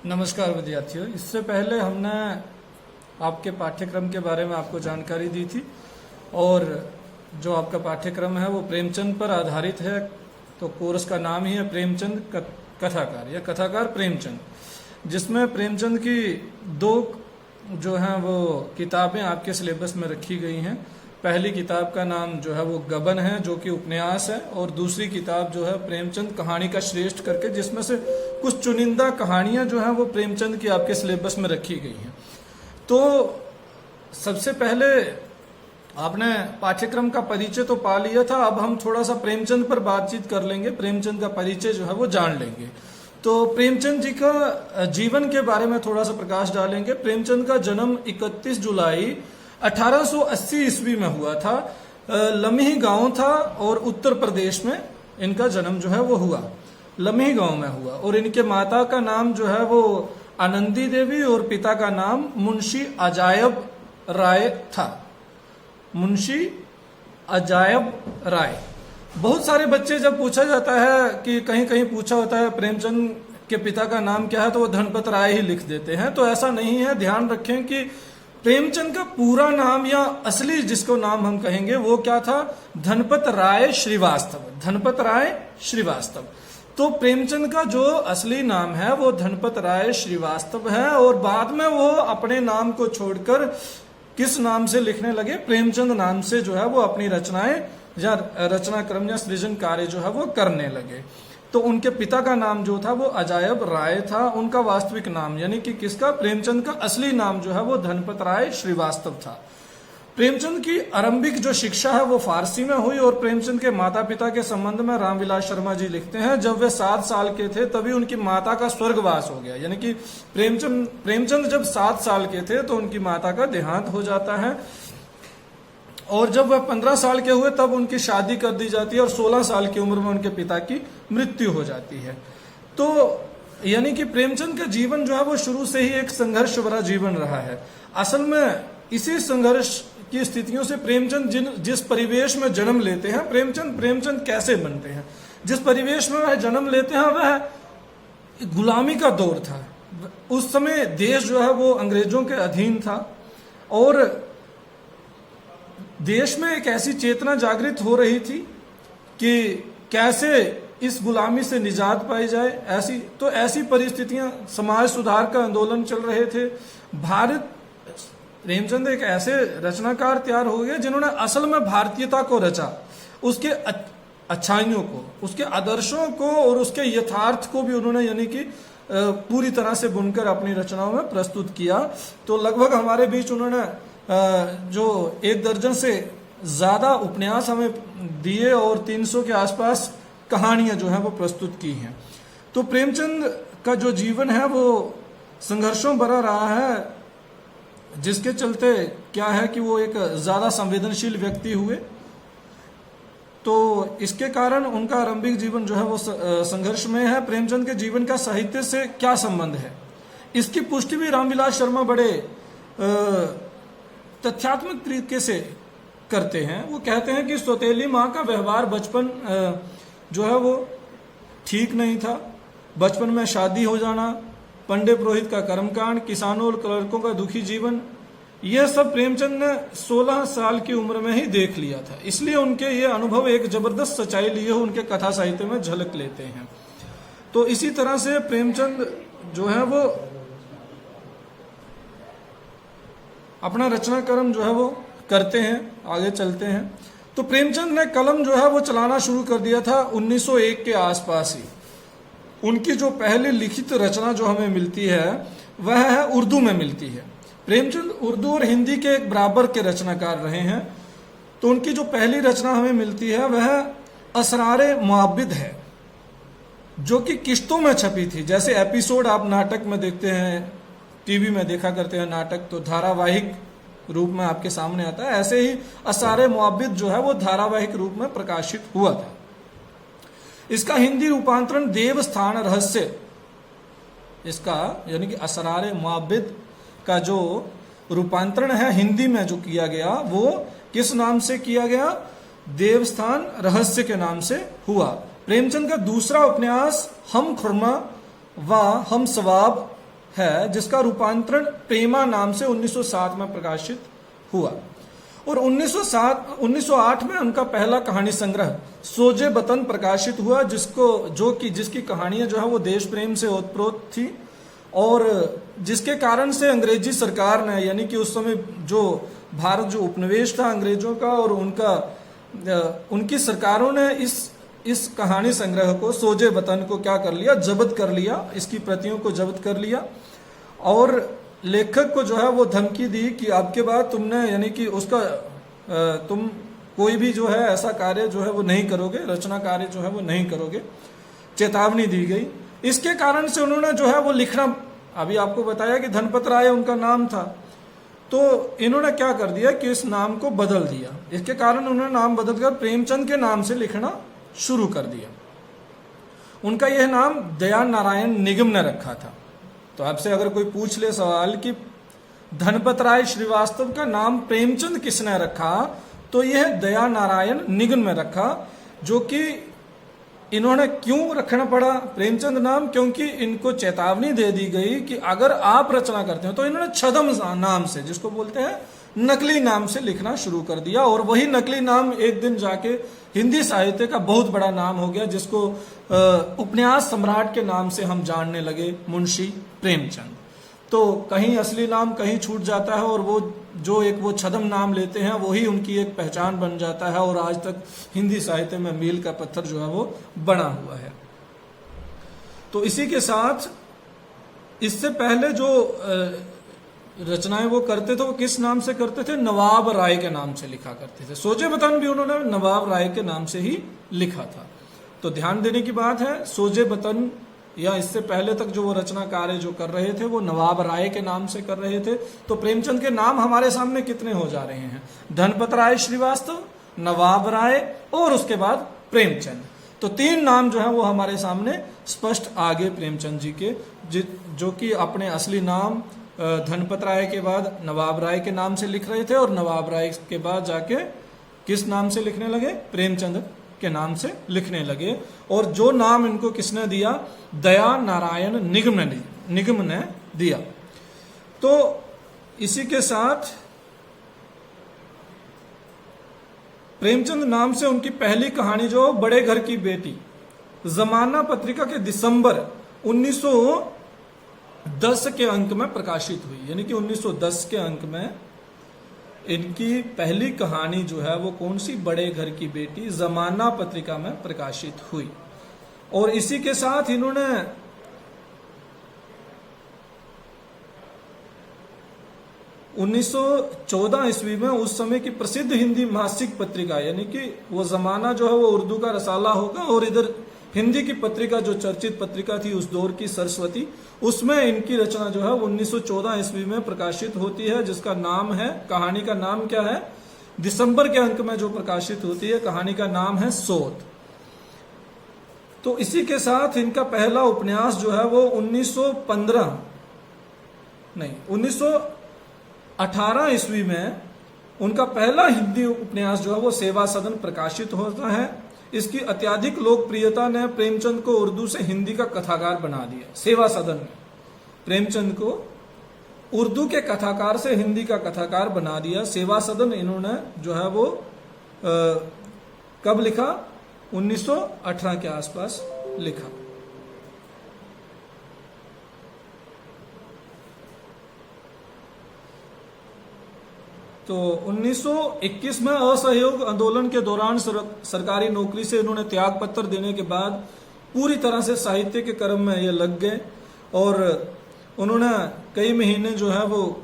नमस्कार विद्यार्थियों। इससे पहले हमने आपके पाठ्यक्रम के बारे में आपको जानकारी दी थी और जो आपका पाठ्यक्रम है वो प्रेमचंद पर आधारित है। तो कोर्स का नाम ही है प्रेमचंद कथाकार या कथाकार प्रेमचंद, जिसमें प्रेमचंद की दो जो हैं वो किताबें आपके सिलेबस में रखी गई हैं। पहली किताब का नाम जो है वो गबन है, जो कि उपन्यास है, और दूसरी किताब जो है प्रेमचंद कहानी का श्रेष्ठ करके, जिसमें से कुछ चुनिंदा कहानियां जो हैं वो प्रेमचंद की आपके सिलेबस में रखी गई हैं। तो सबसे पहले आपने पाठ्यक्रम का परिचय तो पा लिया था, अब हम थोड़ा सा प्रेमचंद पर बातचीत कर लेंगे, प्रेमचंद का परिचय जो है वो जान लेंगे। तो प्रेमचंद जी का जीवन के बारे में थोड़ा सा प्रकाश डालेंगे। प्रेमचंद का जन्म 31 जुलाई 1880 ईस्वी में हुआ था। लम्ही गांव था और उत्तर प्रदेश में इनका जन्म जो है वो हुआ, लम्ही गांव में हुआ। और इनके माता का नाम जो है वो आनंदी देवी और पिता का नाम मुंशी अजायब राय था। मुंशी अजायब राय। बहुत सारे बच्चे जब पूछा जाता है कि कहीं कहीं पूछा होता है प्रेमचंद के पिता का नाम क्या है, तो वो धनपत राय ही लिख देते हैं। तो ऐसा नहीं है, ध्यान रखें कि प्रेमचंद का पूरा नाम या असली जिसको नाम हम कहेंगे वो क्या था, धनपत राय श्रीवास्तव। धनपत राय श्रीवास्तव। तो प्रेमचंद का जो असली नाम है वो धनपत राय श्रीवास्तव है, और बाद में वो अपने नाम को छोड़कर किस नाम से लिखने लगे, प्रेमचंद नाम से जो है वो अपनी रचनाएं या रचना क्रम या सृजन कार्य जो है वो करने लगे। तो उनके पिता का नाम जो था वो अजायब राय था। उनका वास्तविक नाम यानी कि किसका, प्रेमचंद का असली नाम जो है वो धनपत राय श्रीवास्तव था। प्रेमचंद की आरंभिक जो शिक्षा है वो फारसी में हुई। और प्रेमचंद के माता पिता के संबंध में रामविलास शर्मा जी लिखते हैं, जब वे 7 साल के थे तभी उनकी माता का स्वर्गवास हो गया। यानी कि प्रेमचंद जब 7 साल के थे तो उनकी माता का देहांत हो जाता है, और जब वह 15 साल के हुए तब उनकी शादी कर दी जाती है, और 16 साल की उम्र में उनके पिता की मृत्यु हो जाती है। तो यानी कि प्रेमचंद का जीवन जो है वो शुरू से ही एक संघर्ष भरा जीवन रहा है। असल में इसी संघर्ष की स्थितियों से प्रेमचंद जिस परिवेश में जन्म लेते हैं, प्रेमचंद कैसे बनते हैं, जिस परिवेश में वह जन्म लेते हैं वह गुलामी का दौर था। उस समय देश जो है वो अंग्रेजों के अधीन था, और देश में एक ऐसी चेतना जागृत हो रही थी कि कैसे इस गुलामी से निजात पाई जाए। ऐसी परिस्थितियां, समाज सुधार का आंदोलन चल रहे थे। प्रेमचंद एक ऐसे रचनाकार तैयार हो गए जिन्होंने असल में भारतीयता को रचा, उसके अच्छाइयों को, उसके आदर्शों को और उसके यथार्थ को भी उन्होंने यानी कि पूरी तरह से बुनकर अपनी रचनाओं में प्रस्तुत किया। तो लगभग हमारे बीच उन्होंने जो 1 दर्जन से ज्यादा उपन्यास हमें दिए और 300 के आसपास कहानियां जो है वो प्रस्तुत की हैं। तो प्रेमचंद का जो जीवन है वो संघर्षों भरा रहा है, जिसके चलते क्या है कि वो एक ज्यादा संवेदनशील व्यक्ति हुए। तो इसके कारण उनका आरंभिक जीवन जो है वो संघर्ष में है। प्रेमचंद के जीवन का साहित्य से क्या संबंध है, इसकी पुष्टि भी रामविलास शर्मा बड़े तथ्यात्मक तरीके से करते हैं। वो कहते हैं कि सौतेली माँ का व्यवहार बचपन जो है वो ठीक नहीं था। बचपन में शादी हो जाना, पंडित पुरोहित का कर्मकांड, किसानों और क्लर्कों का दुखी जीवन, यह सब प्रेमचंद ने 16 साल की उम्र में ही देख लिया था। इसलिए उनके ये अनुभव एक जबरदस्त सच्चाई लिए उनके कथा साहित्य में झलक लेते हैं। तो इसी तरह से प्रेमचंद जो है वो अपना रचना क्रम जो है वो करते हैं, आगे चलते हैं। तो प्रेमचंद ने कलम जो है वो चलाना शुरू कर दिया था 1901 के आसपास ही। उनकी जो पहली लिखित रचना जो हमें मिलती है वह है उर्दू में मिलती है। प्रेमचंद उर्दू और हिंदी के एक बराबर के रचनाकार रहे हैं। तो उनकी जो पहली रचना हमें मिलती है वह असरारे मुआब्बिद है, जो कि किश्तों में छपी थी। जैसे एपिसोड आप नाटक में देखते हैं, टीवी में देखा करते हैं नाटक, तो धारावाहिक रूप में आपके सामने आता है, ऐसे ही असरारे मुआब्बिद जो है वो धारावाहिक रूप में प्रकाशित हुआ था। इसका हिंदी रूपांतरण देवस्थान रहस्य, इसका यानी कि असरारे मुआब्बिद का जो रूपांतरण है हिंदी में जो किया गया वो किस नाम से किया गया, देवस्थान रहस्य के नाम से हुआ। प्रेमचंद का दूसरा उपन्यास हम खुरमा व हम सवाब है जिसका रूपांतरण प्रेमा नाम से 1907 में प्रकाशित हुआ। और 1908 में उनका पहला कहानी संग्रह सोजे वतन प्रकाशित हुआ, जिसकी कहानियां जो है वो देश प्रेम से ओतप्रोत थी, और जिसके कारण से अंग्रेजी सरकार ने, यानी कि उस समय जो भारत जो उपनिवेश था अंग्रेजों का, और उनकी सरकारों ने इस कहानी संग्रह को, सोजे वतन को क्या कर लिया, जब्त कर लिया, इसकी प्रतियों को जब्त कर लिया, और लेखक को जो है वो धमकी दी कि आपके बाद तुमने, यानी कि उसका तुम कोई भी जो है ऐसा कार्य जो है वो नहीं करोगे, रचना कार्य जो है वो नहीं करोगे, चेतावनी दी गई। इसके कारण से उन्होंने जो है वो लिखना, अभी आपको बताया कि धनपत राय उनका नाम था, तो इन्होंने क्या कर दिया कि इस नाम को बदल दिया। इसके कारण उन्होंने नाम बदलकर प्रेमचंद के नाम से लिखना शुरू कर दिया। उनका यह नाम दया नारायण निगम ने रखा था। तो आपसे अगर कोई पूछ ले सवाल कि धनपत राय श्रीवास्तव का नाम प्रेमचंद किसने रखा, तो यह दया नारायण निगम में रखा, जो कि इन्होंने क्यों रखना पड़ा प्रेमचंद नाम, क्योंकि इनको चेतावनी दे दी गई कि अगर आप रचना करते हो, तो इन्होंने छदम नाम से, जिसको बोलते हैं नकली नाम से लिखना शुरू कर दिया, और वही नकली नाम एक दिन जाके हिंदी साहित्य का बहुत बड़ा नाम हो गया, जिसको उपन्यास सम्राट के नाम से हम जानने लगे, मुंशी प्रेमचंद। तो कहीं असली नाम कहीं छूट जाता है, और वो जो वो छदम नाम लेते हैं वही उनकी एक पहचान बन जाता है, और आज तक हिंदी साहित्य में मील का पत्थर जो है वो बना हुआ है। तो इसी के साथ इससे पहले जो रचनाएं वो करते थे, वो किस नाम से करते थे, नवाब राय के नाम से लिखा करते थे। सोजे वतन भी उन्होंने नवाब राय के नाम से ही लिखा था। तो ध्यान देने की बात है, सोजे वतन या इससे पहले तक जो वो रचना कार्य जो कर रहे थे वो नवाब राय के नाम से कर रहे थे। तो प्रेमचंद के नाम हमारे सामने कितने हो जा रहे हैं, धनपत राय श्रीवास्तव, नवाब राय और उसके बाद प्रेमचंद। तो तीन नाम जो है वो हमारे सामने स्पष्ट आगे प्रेमचंद जी के, जो कि अपने असली नाम धनपत राय के बाद नवाब राय के नाम से लिख रहे थे, और नवाब राय के बाद जाके किस नाम से लिखने लगे, प्रेमचंद के नाम से लिखने लगे। और जो नाम इनको किसने दिया, दया नारायण निगम ने दिया। तो इसी के साथ प्रेमचंद नाम से उनकी पहली कहानी जो बड़े घर की बेटी जमाना पत्रिका के दिसंबर 1910 के अंक में प्रकाशित हुई, यानी कि 1910 के अंक में इनकी पहली कहानी जो है वो कौन सी, बड़े घर की बेटी, जमाना पत्रिका में प्रकाशित हुई। और इसी के साथ इन्होंने 1914 ईस्वी में उस समय की प्रसिद्ध हिंदी मासिक पत्रिका, यानी कि वो जमाना जो है वो उर्दू का रसाला होगा, और इधर हिंदी की पत्रिका जो चर्चित पत्रिका थी उस दौर की, सरस्वती, उसमें इनकी रचना जो है 1914 ईस्वी में प्रकाशित होती है, जिसका नाम है, कहानी का नाम क्या है, दिसंबर के अंक में जो प्रकाशित होती है कहानी का नाम है सोत। तो इसी के साथ इनका पहला उपन्यास जो है वो 1918 ईस्वी में उनका पहला हिंदी उपन्यास जो है वो सेवा सदन प्रकाशित होता है। इसकी अत्यधिक लोकप्रियता ने प्रेमचंद को उर्दू से हिंदी का कथाकार बना दिया। सेवा सदन ने प्रेमचंद को उर्दू के कथाकार से हिंदी का कथाकार बना दिया। सेवा सदन इन्होंने जो है वो कब लिखा, 1918 के आसपास लिखा। तो 1921 में असहयोग आंदोलन के दौरान सरकारी नौकरी से इन्होंने त्याग पत्र देने के बाद पूरी तरह से साहित्य के कर्म में ये लग गए, और उन्होंने कई महीने जो है वो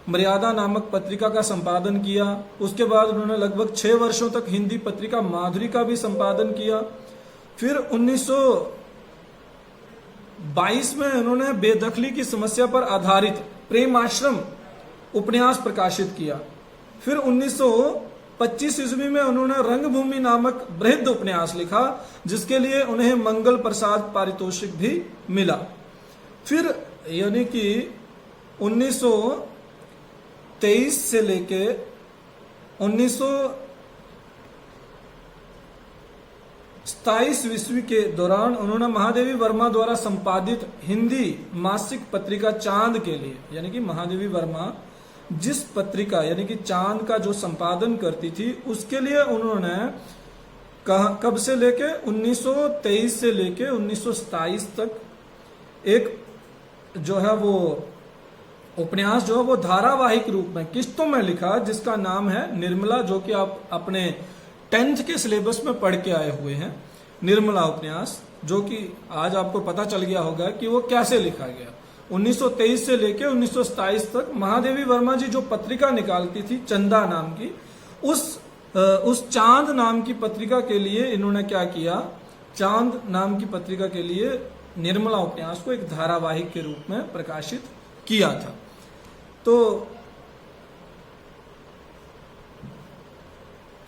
मर्यादा नामक पत्रिका का संपादन किया। उसके बाद उन्होंने लगभग 6 वर्षों तक हिंदी पत्रिका माधुरी का भी संपादन किया। फिर 1922 में उन्होंने बेदखली की समस्या पर आधारित प्रेम आश्रम उपन्यास प्रकाशित किया। फिर 1925 ईस्वी में उन्होंने रंगभूमि नामक बृहद उपन्यास लिखा, जिसके लिए उन्हें मंगल प्रसाद पारितोषिक भी मिला। फिर यानी कि 1923 से लेके 1927 27वीं के दौरान उन्होंने महादेवी वर्मा द्वारा संपादित हिंदी मासिक पत्रिका चांद के लिए, यानी कि महादेवी वर्मा जिस पत्रिका यानी कि चांद का जो संपादन करती थी उसके लिए उन्होंने कब से लेके 1923 से लेके 1927 तक एक जो है वो उपन्यास जो है वो धारावाहिक रूप में किस्तों में लिखा, जिसका नाम है निर्मला, जो कि आप अपने 10th के सिलेबस में पढ़ के आए हुए हैं। निर्मला उपन्यास, जो कि आज आपको पता चल गया होगा कि वो कैसे लिखा गया। 1923 से लेके 1927 तक महादेवी वर्मा जी जो पत्रिका निकालती थी चंदा नाम की, उस चांद नाम की पत्रिका के लिए इन्होंने क्या किया, चांद नाम की पत्रिका के लिए निर्मला उपन्यास को एक धारावाहिक के रूप में प्रकाशित किया था। तो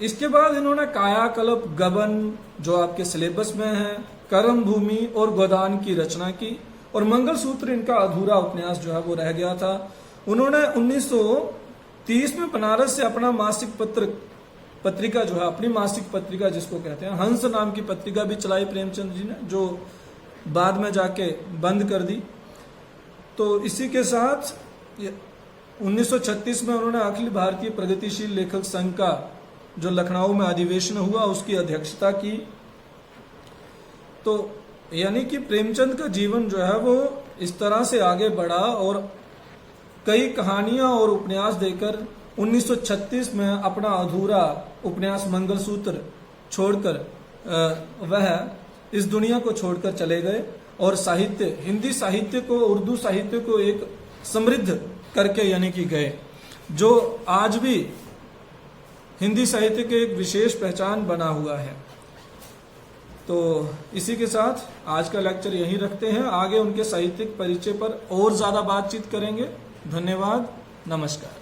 इसके बाद इन्होंने कायाकल्प, गबन जो आपके सिलेबस में है, कर्म भूमि और गोदान की रचना की, और मंगलसूत्र इनका अधूरा उपन्यास जो है वो रह गया था। उन्होंने 1930 में बनारस से अपना मासिक पत्रिका जो है, अपनी मासिक पत्रिका जिसको कहते हैं हंस नाम की पत्रिका भी चलाई प्रेमचंद जी ने, जो बाद में जाके बंद कर दी। तो इसी के साथ 1936 में उन्होंने अखिल भारतीय प्रगतिशील लेखक संघ का जो लखनऊ में अधिवेशन हुआ उसकी अध्यक्षता की। तो यानी कि प्रेमचंद का जीवन जो है वो इस तरह से आगे बढ़ा और कई कहानियां और उपन्यास देकर 1936 में अपना अधूरा उपन्यास मंगलसूत्र छोड़कर वह इस दुनिया को छोड़कर चले गए और साहित्य, हिंदी साहित्य को, उर्दू साहित्य को एक समृद्ध करके यानी कि गए, जो आज भी हिंदी साहित्य के एक विशेष पहचान बना हुआ है। तो इसी के साथ आज का लेक्चर यहीं रखते हैं। आगे उनके साहित्यिक परिचय पर और ज्यादा बातचीत करेंगे। धन्यवाद, नमस्कार।